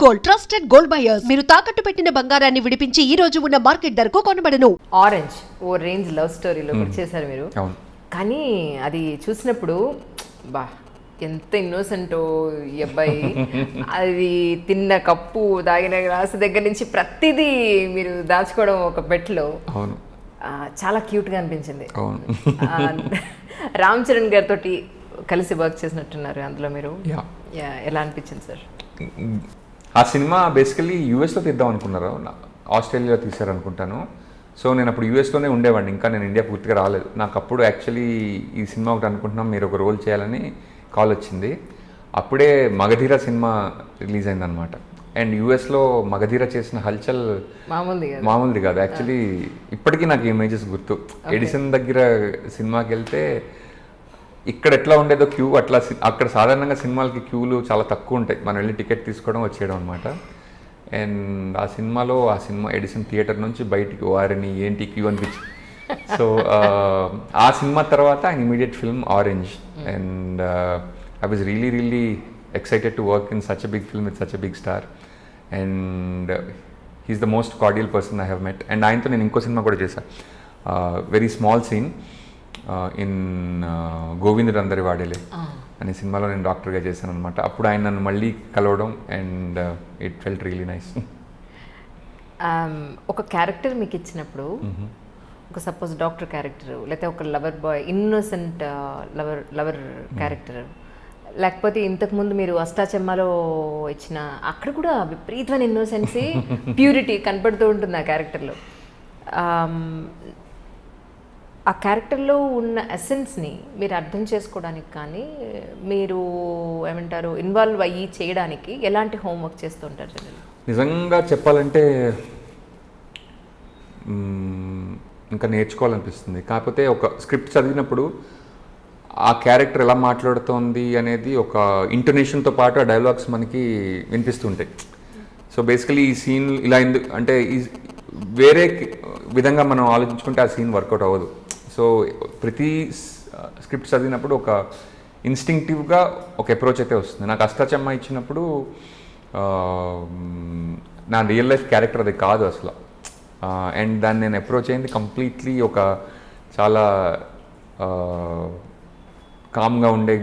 Gold, trusted gold buyers. మీరు తాకట్టు పెట్టిన బంగారాన్ని విడిపించి ఈ రోజు ఉన్న మార్కెట్ ధరకు కొనబడను. ఆరెంజ్ ఓ రేంజ్ లవ్ స్టోరీలో చేశారు మీరు. కానీ అది చూసినప్పుడు బా ఎంత ఇన్నోసెంటో ఈ అబ్బాయి. అది తిన్న కప్పు, తాగిన గ్లాసు దగ్గర నుంచి ప్రతిదీ మీరు దాచుకోవడం ఒక బెట్లో చాలా క్యూట్గా అనిపించింది. రామ్ చరణ్ గారితో కలిసి వర్క్ చేసినట్టున్నారు అందులో మీరు. ఎలా అనిపించింది సార్? ఆ సినిమా బేసికలీ యూఎస్లో తీద్దాం అనుకున్నారు, ఆస్ట్రేలియాలో తీశారు అనుకుంటాను. సో నేను అప్పుడు యూఎస్లోనే ఉండేవాడిని, ఇంకా నేను ఇండియా పూర్తిగా రాలేదు. నాకు అప్పుడు యాక్చువల్లీ ఈ సినిమా ఒకటి అనుకుంటున్నాం, మీరు ఒక రోల్ చేయాలని కాల్ వచ్చింది. అప్పుడే మగధీర సినిమా రిలీజ్ అయిందనమాట. అండ్ యూఎస్లో మగధీర చేసిన హల్చల్ మామూలుది కాదు. యాక్చువల్లీ ఇప్పటికీ నాకు ఇమేజెస్ గుర్తు. ఎడిసన్ దగ్గర సినిమాకి వెళ్తే ఇక్కడ ఎట్లా ఉండేదో క్యూ, అట్లా అక్కడ సాధారణంగా సినిమాలకి క్యూలు చాలా తక్కువ ఉంటాయి. మనం వెళ్ళి టికెట్ తీసుకోవడం వచ్చేయడం అనమాట. అండ్ ఆ సినిమా ఎడిసన్ థియేటర్ నుంచి బయటికి వారిని ఏంటి క్యూ అనిపించింది. సో ఆ సినిమా తర్వాత immediate film Orange. And I was really excited to work in such a big film with such a big star. And he's the most cordial person I have met. And ఆయనతో నేను ఇంకో cinema కూడా చేశాను, very small scene in Govindudu Andari Vaadele అనే సినిమాలో నేను డాక్టర్గా చేశాను అనమాట. అప్పుడు ఆయన నన్ను మళ్ళీ కలవడం and it felt really nice. ఒక క్యారెక్టర్ మీకు ఇచ్చినప్పుడు, ఒక సపోజ్ డాక్టర్ క్యారెక్టర్, లేకపోతే ఒక lover boy, innocent lover character, లేకపోతే ఇంతకుముందు మీరు అష్టాచెమ్మలో ఇచ్చిన అక్కడ కూడా విపరీతమైన ఇన్నోసెన్సీ, ప్యూరిటీ కనపడుతూ ఉంటుంది ఆ క్యారెక్టర్లో. ఆ క్యారెక్టర్లో ఉన్న ఎసెన్స్ని మీరు అర్థం చేసుకోవడానికి కానీ, మీరు ఏమంటారు ఇన్వాల్వ్ అయ్యి చేయడానికి ఎలాంటి హోంవర్క్ చేస్తుంటారు? నిజంగా చెప్పాలంటే ఇంకా నేర్చుకోవాలనిపిస్తుంది. కాకపోతే ఒక స్క్రిప్ట్ చదివినప్పుడు ఆ క్యారెక్టర్ ఎలా మాట్లాడుతోంది అనేది ఒక ఇంటోనేషన్తో పాటు ఆ డైలాగ్స్ మనకి వినిపిస్తుంటాయి. సో బేసికలీ ఈ సీన్ ఇలా అంటే వేరే విధంగా మనం ఆలోచించుకుంటే ఆ సీన్ వర్కౌట్ అవ్వదు. సో ప్రతి స్క్రిప్ట్ చదివినప్పుడు ఒక ఇన్స్టింక్టివ్గా ఒక అప్రోచ్ అయితే వస్తుంది. నాకు అష్టాచెమ్మ ఇచ్చినప్పుడు నా రియల్ లైఫ్ క్యారెక్టర్ అది కాదు అసలు. అండ్ దాన్ని నేను అప్రోచ్ అయింది కంప్లీట్లీ ఒక చాలా కామ్గా ఉండే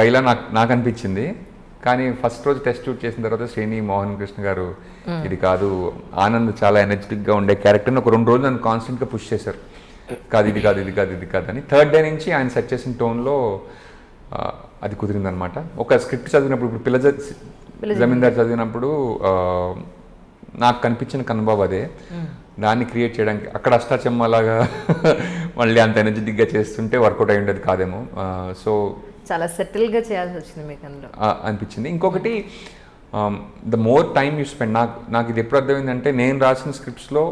గైలా నాకు అనిపించింది. కానీ ఫస్ట్ రోజు టెస్ట్ షూట్ చేసిన తర్వాత శ్రేణి మోహన్ కృష్ణ గారు ఇది కాదు, ఆనంద్ చాలా ఎనర్జెటిక్గా ఉండే క్యారెక్టర్ని ఒక 2 రోజులు నన్ను కాన్స్టెంట్గా పుష్ చేశారు. ఇది కాదు అని. థర్డ్ డే నుంచి ఆయన సెట్ చేసిన టోన్లో అది కుదిరిందనమాట. ఒక స్క్రిప్ట్ చదివినప్పుడు, ఇప్పుడు పిల్ల జమీందార్ చదివినప్పుడు నాకు కనిపించిన కనుబాబు అదే. దాన్ని క్రియేట్ చేయడానికి అక్కడ అష్టాచెమ్మలాగా మళ్ళీ అంత ఎనర్జెటిక్గా చేస్తుంటే వర్కౌట్ అయి ఉండేది కాదేమో. సో చాలా సెటిల్గా చేయాల్సి వచ్చింది మీకు అందులో అనిపించింది. ఇంకొకటి, the more time you spend, నాకు ఇది ఎప్పుడు అర్థమైందంటే, నేను రాసిన స్క్రిప్ట్స్లో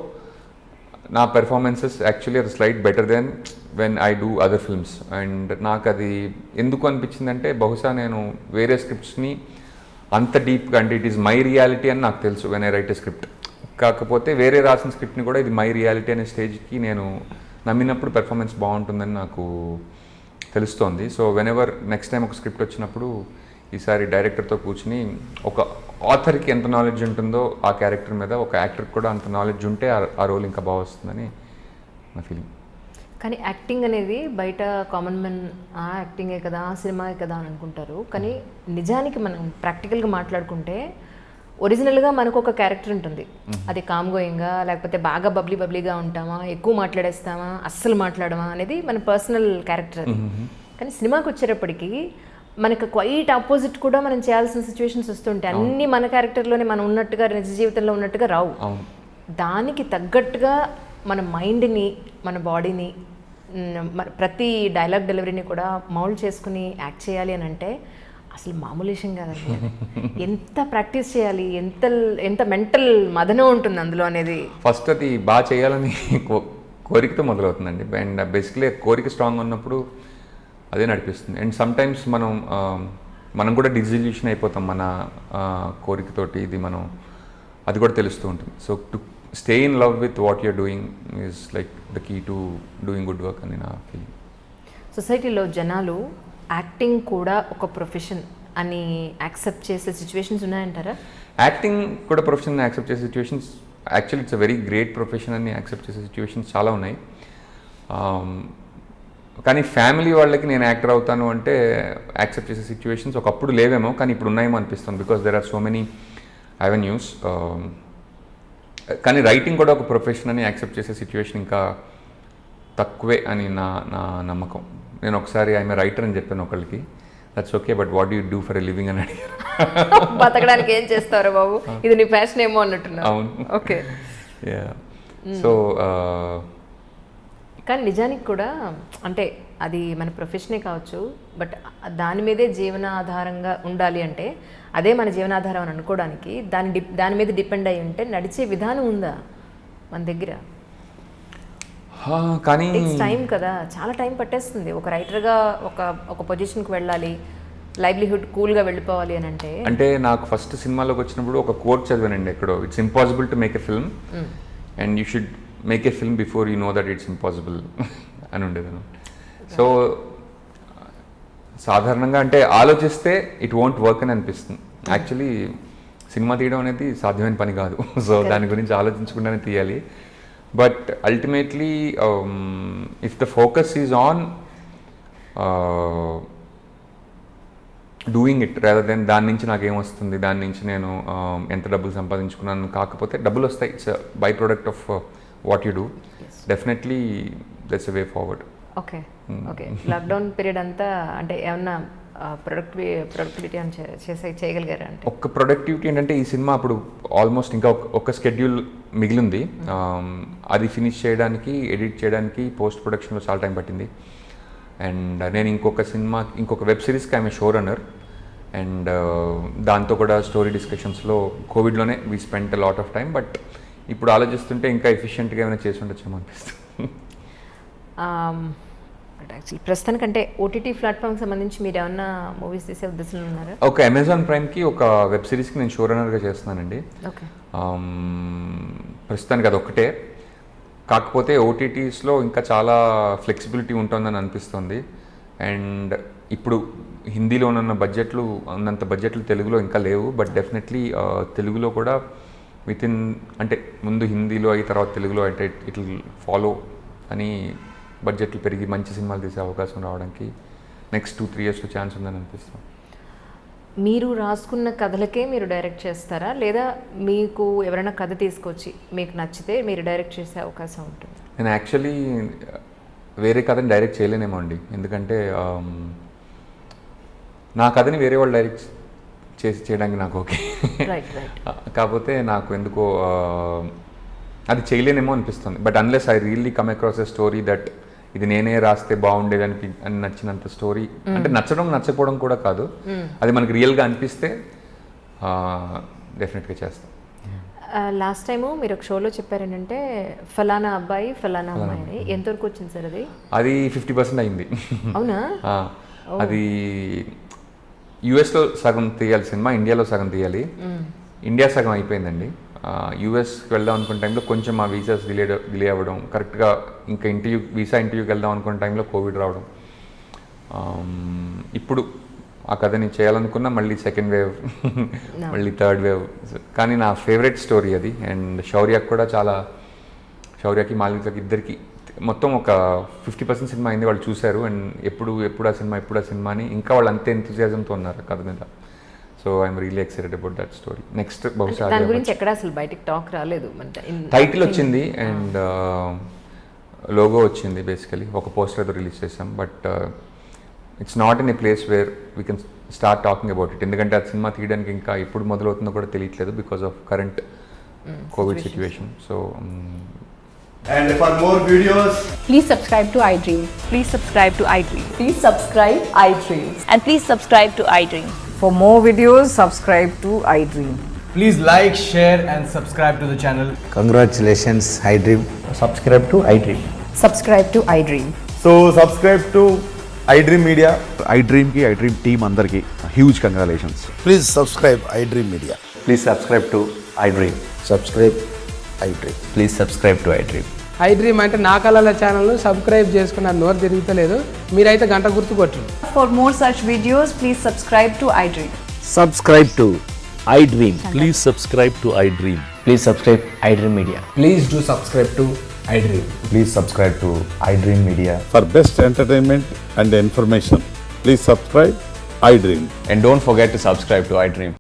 నా performances actually are slight better than when I do other films. And నాకు అది ఎందుకు అనిపించిందంటే, బహుశా నేను వేరే స్క్రిప్ట్స్ని అంత డీప్గా, అంటే ఇట్ ఈస్ మై రియాలిటీ అని నాకు తెలుసు when I right a script. కాకపోతే వేరే రాసిన స్క్రిప్ట్ని కూడా ఇది మై రియాలిటీ అనే స్టేజ్కి నేను నమ్మినప్పుడు పెర్ఫార్మెన్స్ బాగుంటుందని నాకు తెలుస్తోంది. So when ever next time ఒక స్క్రిప్ట్ వచ్చినప్పుడు, ఈసారి డైరెక్టర్తో కూర్చుని, ఒక ఆథర్కి ఎంత నాలెడ్జ్ ఉంటుందో ఆ క్యారెక్టర్ మీద ఒక యాక్టర్కి కూడా అంత నాలెడ్జ్ ఉంటే ఆ రోల్ ఇంకా బాగా వస్తుందని నా ఫీలింగ్. కానీ యాక్టింగ్ అనేది బయట కామన్ మెన్ యాక్టింగే కదా, సినిమాయే కదా అని అనుకుంటారు. కానీ నిజానికి మనం ప్రాక్టికల్గా మాట్లాడుకుంటే ఒరిజినల్గా మనకు ఒక క్యారెక్టర్ ఉంటుంది. అది కామ్ గోయింగ్గా, లేకపోతే బాగా బబ్లీగా ఉంటామా, ఎక్కువ మాట్లాడేస్తామా, అస్సలు మాట్లాడమా అనేది మన పర్సనల్ క్యారెక్టర్ అది. కానీ సినిమాకి వచ్చేటప్పటికి మనకు క్వైట్ ఆపోజిట్ కూడా మనం చేయాల్సిన సిచ్యువేషన్స్ వస్తుంటాయి. అన్నీ మన క్యారెక్టర్లోనే మనం ఉన్నట్టుగా, నిజ జీవితంలో ఉన్నట్టుగా రావు. దానికి తగ్గట్టుగా మన మైండ్ని, మన బాడీని, ప్రతి డైలాగ్ డెలివరీని కూడా మౌల్డ్ చేసుకుని యాక్ట్ చేయాలి అని అంటే అసలు మామూలు విషయం కాదండి. ఎంత ప్రాక్టీస్ చేయాలి, ఎంత మెంటల్ మదనం ఉంటుంది అందులో అనేది. ఫస్ట్ అది బాగా చేయాలని కోరికతో మొదలవుతుందండి. అండ్ బేసిక్లీ కోరిక స్ట్రాంగ్ ఉన్నప్పుడు అదే నడిపిస్తుంది. అండ్ సమ్టైమ్స్ మనం కూడా డిజిల్యూషన్ అయిపోతాం మన కోరికతోటి. అది కూడా తెలుస్తూ ఉంటుంది. So to stay in love with what you're doing is like the key to doing good work అని నా ఫీలింగ్. సొసైటీలో జనాలు యాక్టింగ్ కూడా ఒక ప్రొఫెషన్ అని యాక్సెప్ట్ చేసే సిచ్యువేషన్స్ ఉన్నాయంటారా? యాక్టింగ్ కూడా ప్రొఫెషన్ యాక్సెప్ట్ చేసే situations, actually it's a very great profession అని యాక్సెప్ట్ చేసే సిచ్యువేషన్స్ చాలా ఉన్నాయి. కానీ ఫ్యామిలీ వాళ్ళకి నేను యాక్టర్ అవుతాను అంటే యాక్సెప్ట్ చేసే సిచ్యువేషన్స్ ఒకప్పుడు లేవేమో, కానీ ఇప్పుడు ఉన్నాయేమో అనిపిస్తుంది. Because there are so many avenues. కానీ రైటింగ్ కూడా ఒక ప్రొఫెషన్ అని యాక్సెప్ట్ చేసే సిచ్యువేషన్ ఇంకా తక్కువే అని నా నమ్మకం. నేను ఒకసారి ఐఎమ్ రైటర్ అని చెప్పాను ఒకళ్ళకి, that's okay but what you do for a living అని అడిగారు. బతకడానికి ఏం చేస్తారో బాబు, ఇది నీ ప్యాషన్ ఏమో అన్నట్టున్నా. అవును. ఓకే. సో కానీ నిజానికి కూడా అంటే అది మన ప్రొఫెషనే కావచ్చు, బట్ దాని మీదే జీవనాధారంగా ఉండాలి అంటే అదే మన జీవనాధారం అని అనుకోవడానికి దాని మీద డిపెండ్ అయి ఉంటే నడిచే విధానం ఉందా మన దగ్గర? కానీ టైం కదా, చాలా టైం పట్టేస్తుంది. ఒక రైటర్గా ఒక పొజిషన్కి వెళ్ళాలి, లైవ్లీహుడ్ కూల్గా వెళ్ళిపోవాలి అని అంటే నాకు ఫస్ట్ సినిమాలోకి వచ్చినప్పుడు ఒక కోట్ చదివానండి ఎక్కడో, it's impossible to make a film and you should make a film before you know that it's impossible అని ఉండేది. సో సాధారణంగా అంటే ఆలోచిస్తే ఇట్ వోంట్ వర్క్ అని అనిపిస్తుంది. యాక్చువల్లీ సినిమా తీయడం అనేది సాధ్యమైన పని కాదు. సో దాని గురించి ఆలోచించకుండానే తీయాలి. But ultimately if the focus is on doing it rather than దాని నుంచి నాకేమొస్తుంది, దాని నుంచి నేను ఎంత డబ్బులు సంపాదించుకున్నాను కాకపోతే డబ్బులు వస్తాయి. It's by product of what you do. Definitely that's a way forward. Okay. Lockdown period అంతా అంటే ఏమన్నా ప్రొడక్టివిటీ అని చేయగలిగారా? అంటే ఒక్క ప్రొడక్టివిటీ ఏంటంటే ఈ సినిమా అప్పుడు ఆల్మోస్ట్ ఇంకా ఒక స్కెడ్యూల్ మిగిలింది. అది ఫినిష్ చేయడానికి, ఎడిట్ చేయడానికి, పోస్ట్ ప్రొడక్షన్లో చాలా టైం పట్టింది. అండ్ నేను ఇంకొక వెబ్ సిరీస్కి ఆమె షో రన్నర్. అండ్ దాంతో కూడా స్టోరీ డిస్కషన్స్లో కోవిడ్లోనే we spent a lot of time. But ఇప్పుడు ఆలోచిస్తుంటే ఇంకా ఎఫిషియెంట్గా ఏమైనా చేసి ఉండొచ్చేమో అనిపిస్తుంది. యాక్చువల్లీ ప్రస్తుతానికంటే ఓటీటీ ప్లాట్ఫామ్కి సంబంధించి మీరు ఏమన్నా మూవీస్ తీసే ఉద్దేశంలో ఉన్నారా? ఒక అమెజాన్ ప్రైమ్కి ఒక వెబ్ సిరీస్కి నేను షో రన్నర్గా చేస్తున్నానండి. ఓకే. ప్రస్తుతానికి అది ఒక్కటే. కాకపోతే ఓటీటీస్లో ఇంకా చాలా ఫ్లెక్సిబిలిటీ ఉంటుందని అనిపిస్తుంది. అండ్ ఇప్పుడు హిందీలో ఉన్నంత బడ్జెట్లు తెలుగులో ఇంకా లేవు. బట్ డెఫినెట్లీ తెలుగులో కూడా అంటే ముందు హిందీలో అయ్యి తర్వాత తెలుగులో అంటే ఇట్ విల్ ఫాలో అని బడ్జెట్లు పెరిగి మంచి సినిమాలు తీసే అవకాశం రావడానికి నెక్స్ట్ 2-3 ఇయర్స్లో ఛాన్స్ ఉందని అనిపిస్తుంది. మీరు రాసుకున్న కథలకే మీరు డైరెక్ట్ చేస్తారా, లేదా మీకు ఎవరైనా కథ తీసుకొచ్చి మీకు నచ్చితే మీరు డైరెక్ట్ చేసే అవకాశం ఉంటుంది? నేను యాక్చువల్లీ వేరే కథని డైరెక్ట్ చేయలేనేమో అండి. ఎందుకంటే నా కథని వేరే వాళ్ళు డైరెక్ట్ చేయడానికి నాకు ఓకే. కాకపోతే నాకు ఎందుకో అది చేయలేనేమో అనిపిస్తుంది. But unless I really come across a story that ఇది నేనే రాస్తే బాగుండేదని నచ్చినంత స్టోరీ, అంటే నచ్చడం నచ్చకపోవడం కూడా కాదు, అది మనకి రియల్గా అనిపిస్తే డెఫినెట్గా చేస్తాం. లాస్ట్ టైము మీరు ఒక షోలో చెప్పారేంటంటే ఫలానా అబ్బాయి ఫలానా అమ్మాయి అని, ఎంతవరకు వచ్చింది సార్? అది 50% అయింది. అవునా? అది యుఎస్లో సగం తీయాలి సినిమా, ఇండియాలో సగం తీయాలి. ఇండియా సగం అయిపోయిందండి. యూఎస్కి వెళ్దాం అనుకున్న టైంలో కొంచెం ఆ వీసాస్ డిలే అవ్వడం, కరెక్ట్గా ఇంకా వీసా ఇంటర్వ్యూకి వెళ్దాం అనుకున్న టైంలో కోవిడ్ రావడం. ఇప్పుడు ఆ కథని చేయాలనుకున్నా మళ్ళీ సెకండ్ వేవ్, మళ్ళీ థర్డ్ వేవ్. కానీ నా ఫేవరెట్ స్టోరీ అది. అండ్ శౌర్యకి మాల్వికకి ఇద్దరికి మొత్తం ఒక 50% సినిమా అయింది. వాళ్ళు చూశారు అండ్ ఎప్పుడు ఆ సినిమా అని ఇంకా వాళ్ళు అంతే ఎంతూజియాజంతో ఉన్నారు కథ మీద. So I'm really excited about that story. Next బహుశా దాని గురించి ఎక్కడ అసలు బయటికి టాక్ రాలేదు. టైటిల్ వచ్చింది అండ్ లోగో వచ్చింది. బేసికలీ ఒక పోస్టర్ ఏదో రిలీజ్ చేసాం. But it's not in a place where we can start talking about it. ఎందుకంటే ఆ సినిమా తీయడానికి ఇంకా ఎప్పుడు మొదలవుతుందో కూడా తెలియట్లేదు because of current Covid situation. So and for more videos, please subscribe to iDream. Please subscribe to iDream. Please subscribe iDream. And please subscribe to iDream. For more videos, subscribe to iDream. please like, share and subscribe to the channel. Congratulations, iDream. Subscribe to iDream. Subscribe to iDream. So subscribe to iDream Media. iDream ki iDream team andarki huge congratulations. Please subscribe iDream Media. Please subscribe to iDream. Subscribe iDream. Please subscribe to iDream. I dream అంటే నా కళల ఛానల్ను subscribe చేసుకున్న నోరు తిరుగుతలేదు. మీరైతే గంట గుర్తు కొట్టండి. For more such videos, please subscribe to iDream. Subscribe to iDream. Please subscribe to iDream. Please subscribe iDream Media. Please do subscribe to iDream. Please subscribe to iDream Media. For best entertainment and information, please subscribe iDream. And don't forget to subscribe to iDream.